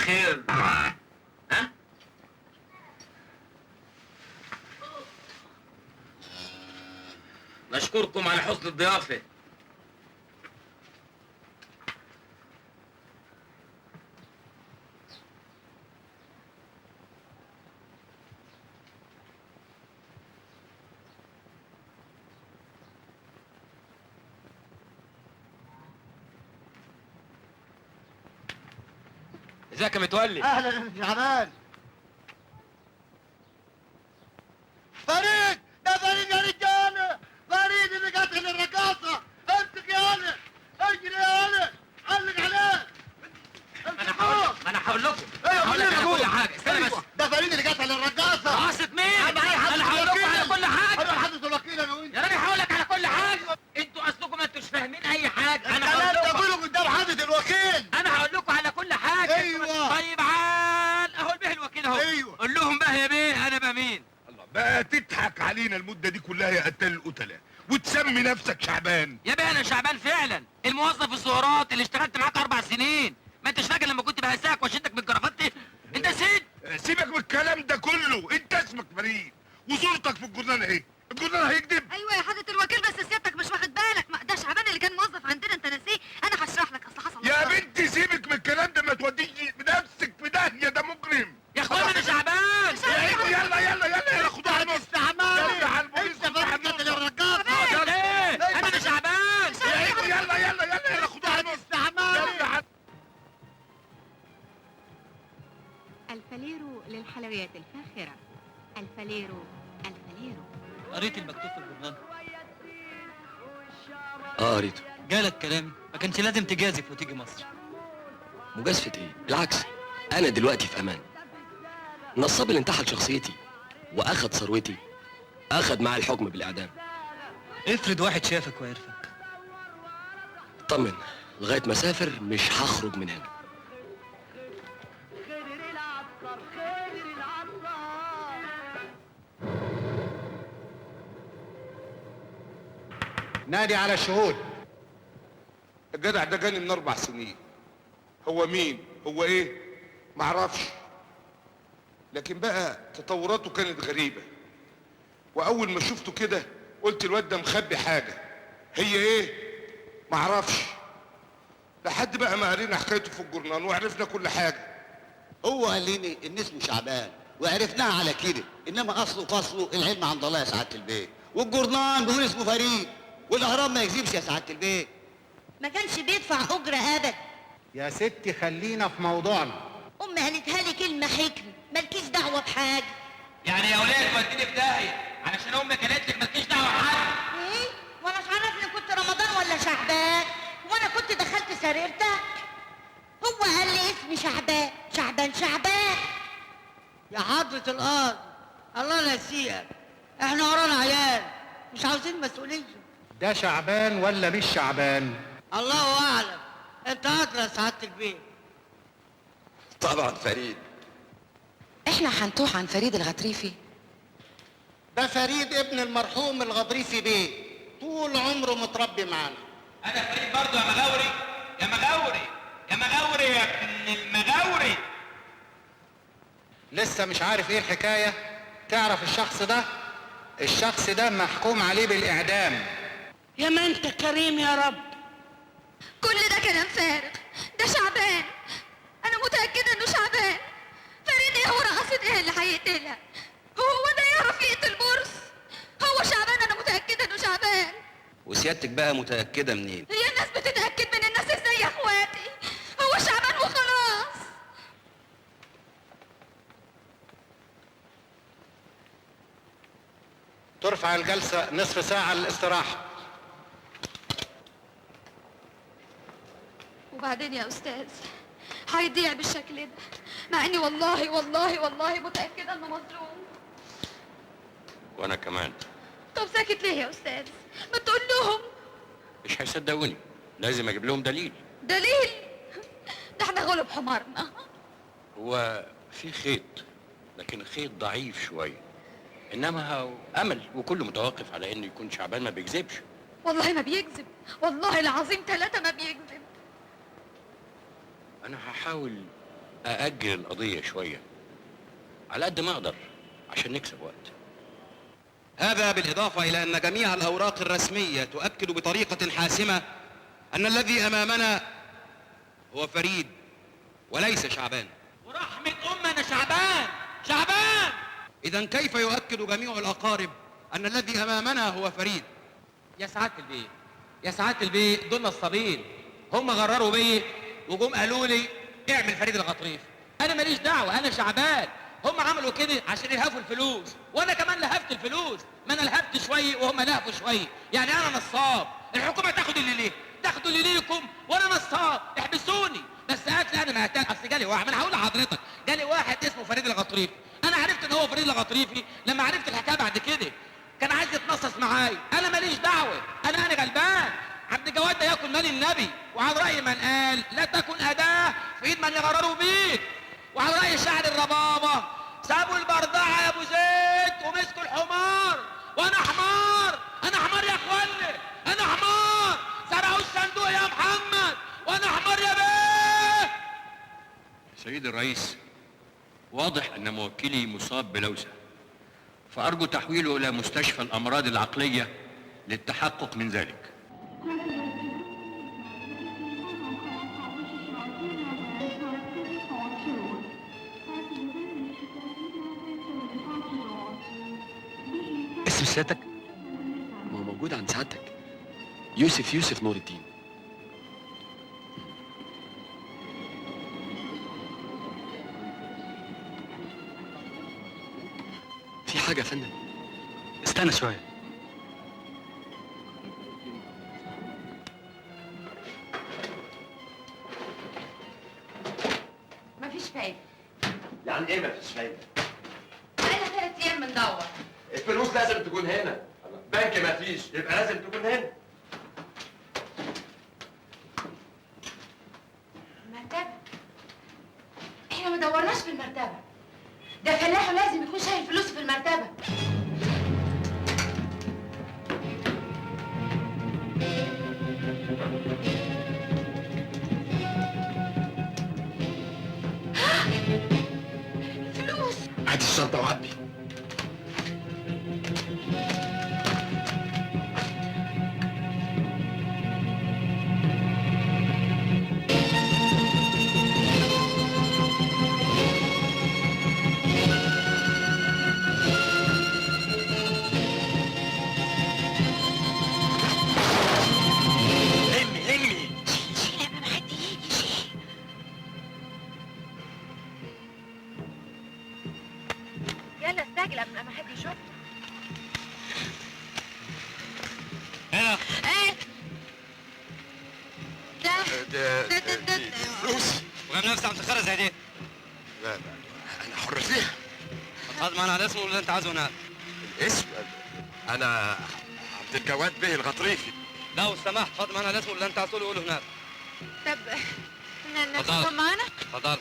خير. ها؟ نشكركم على حسن الضيافة. ازيك يا متولي؟ اهلا يا شعبان. فريد، ده فريد يا رجاله، فريد اللي قتل الرقاصه. امسك يا ولد، اجري يا ولد، علق عليه. انا هقول لكم على كل حاجه. استنى بس. ده فريد اللي قتل الرقاصه. رقاصة مين؟ انا هقول لكم على كل حاجه. انا حدث الوكيل انا وانت. يا راجل هقول لك على كل حاجه. انتوا اصلكم ما انتوش فاهمين اي حاجه. انا الكلام ده هقول كله لكم. قدام حدث الوكيل. انا هقول لكم على كل حاجه. ايوه. طيب عال اهو البيه الوكيل اهو. ايوه. قول لهم بقى يا بيه انا بقى مين. الله بقى تضحك علينا المدة دي كلها يا قتال القتلة وتسمي نفسك شعبان؟ يا بيه انا شعبان فعلا، الموظف الزهرات اللي اشتغلت معاك 4 سنين. ما انتش فاكر لما كنت بهزاك واشدك من الجرافات؟ انت نسيت؟ سيبك من الكلام ده كله، انت اسمك فريد وصورتك في الجورنال اهي. الجورنال هيكذب؟ ايوه يا حضرة الوكيل، بس سيادتك مش واخد بالك. ما ده شعبان اللي كان موظف عندنا، انت ناسيه. انا هشرح لك. اصل حصل يا بنتي سيبك من الكلام ده، ما توديش بنفسك في داهية، ده مجرم. يا اخوانا انا شعبان. يلا يلا يلا يلا خدوها على النص. يلا على البوليس. انت فريد قتل الرقاصه. ايه انا مش شعبان. يلا يلا يلا يلا خدوها على النص. يلا الفاليرو للحلويات الفاخرة. الفاليرو. قريت المكتوب في الجورنال؟ قريته. جالك كلامي؟ ما كانش لازم تجازف وتيجي مصر. مجازفة ايه؟ بالعكس، انا دلوقتي في امان. النصاب اللي انتحل شخصيتي واخد ثروتي اخد معاه الحكم بالاعدام. افرض واحد شافك وعرفك. اطمن، لغايه ما اسافر مش هخرج من هنا. نادي على الشهود. الجدع ده جاني من 4 سنين. هو مين؟ هو ايه؟ معرفش. لكن بقى تطوراته كانت غريبة، واول ما شفته كده قلت الواد ده مخبي حاجة. هي ايه؟ معرفش. لحد بقى ما قرينا حكايته في الجورنال وعرفنا كل حاجة. هو قال لي ان اسمه شعبان وعرفناها على كده، انما اصله فصله العلم عند الله يا سعاده البيت. والجورنال بيقول اسمه فريد، والاهرام ما يكذبش يا سعاده البيت. ما كانش بيدفع اجره ابدا. يا ستي خلينا في موضوعنا. امي قالتها لي كلمه حكمه، مالكيش دعوه بحاجه. يعني يا ولاد توديني في داهيه علشان امك قالت لك مالكيش دعوه بحاجه؟ ايه؟ وانا مش عارفني كنت رمضان ولا شعبان؟ وانا كنت دخلت سريرتك؟ هو قال لي اسمي شعبان. شعبان. يا حضرة القاضي الله نسيئك، احنا ورانا عيال مش عاوزين مسؤولية. ده شعبان ولا مش شعبان؟ الله اعلم. انت ادرى سعادة البيت. طبعا فريد. احنا هنتوه عن فريد الغطريفي. ده فريد ابن المرحوم الغضريفي بيه، طول عمره متربي معانا. انا فريد برضه يا مغاوري. يا مغاوري يا ابن المغاوري. لسه مش عارف ايه الحكاية؟ تعرف الشخص ده محكوم عليه بالإعدام. يا ما انت كريم يا رب. كل ده كلام فارغ. ده شعبان، انا متاكده انه شعبان. فريد ايه ورقصة ايه اللي هيقتلها؟ هو ده يعرف يقتل بورس؟ هو شعبان، انا متاكده انه شعبان. وسيادتك بقى متأكدة منين؟ هي الناس بتتاكد من الناس ازاي يا اخواتي؟ هو شعبان وخلاص. ترفع الجلسة نصف ساعة للاستراحة. وبعدين يا استاذ هيضيع بالشكل ده، مع اني والله متاكده انه مظلوم. وانا كمان. طب ساكت ليه يا استاذ؟ ما تقول لهم. مش هيصدقوني، لازم اجيب لهم دليل. دليل؟ ده احنا غلب حمارنا. هو في خيط، لكن خيط ضعيف شويه، انما هو امل وكله متوقف على انه يكون شعبان ما بيكذبش. والله ما بيكذب، والله العظيم 3 ما بيكذب. انا هحاول ااجل القضيه شويه على قد ما اقدر عشان نكسب وقت. هذا بالإضافة إلى أن جميع الأوراق الرسمية تؤكد بطريقة حاسمة أن الذي أمامنا هو فريد وليس شعبان. ورحمة أمنا شعبان. شعبان! إذا كيف يؤكد جميع الأقارب أن الذي أمامنا هو فريد؟ يا سعادة البيه، يا سعادة البيه، دول نصابين. هم غرروا بيا وجم قالوا لي اعمل فريد الغطريف. أنا ماليش دعوة، أنا شعبان. هم عملوا كده عشان يلهفوا الفلوس، وانا كمان لهفت الفلوس. ما انا لهفت شويه وهم لهفوا شويه، يعني انا نصاب. الحكومه تاخد اللي ليه، تاخدوا اللي ليكم، وانا نصاب. احبسوني. بس قالت لي انا ما هتقل. اصل جالي واحد، ما انا هقول لحضرتك، جالي واحد اسمه فريد الغطريفي. انا عرفت ان هو فريد الغطريفي لما عرفت الحكايه بعد كده. كان عايز يتنصص معايا، انا ماليش دعوه، انا غلبان. عبد الجواد ده ياكل مال النبي، وعلى راي من قال لا تكن اداه في ايد من يغرروا بيك. وعلى رأي شاعر الربابة سابوا البردعة يا ابو زيد ومسكوا الحمار، وانا حمار. انا حمار يا اخواني، انا حمار. سرقوا الصندوق يا محمد، وانا حمار يا بيه. سيد الرئيس، واضح ان موكلي مصاب بلوسة، فارجو تحويله الى مستشفى الامراض العقلية للتحقق من ذلك. اسم سيادتك؟ ما هو موجود عند سعادتك، يوسف نور الدين. في حاجة يا فندم؟ استنى شوية. مفيش فايدة. يعني ايه مفيش فايدة؟ بقالنا 3 أيام بندور. الفلوس لازم تكون هنا، بنك مفيش يبقى لازم تكون هنا. مرتبة. احنا ما دورناش في المرتبة. ده فلاح لازم يكون شايل فلوس في المرتبة. فلوس. هات الشنطة وعبي. يلا استعجل قبل ما حد يشوف. هنا. ايه ده فلوس. وجايب نفسي عم تخرج زي دي. لا انا حر فيها. هتحط معانا على اسمه اللي انت عايزه هناك. الاسم؟ انا عبد الجواد به الغطريفي. لا لو سمحت حط معانا على اسمه اللي انت عايزه قوله هناك. طب اتفضل. ناخدهم معانا؟ اتفضل.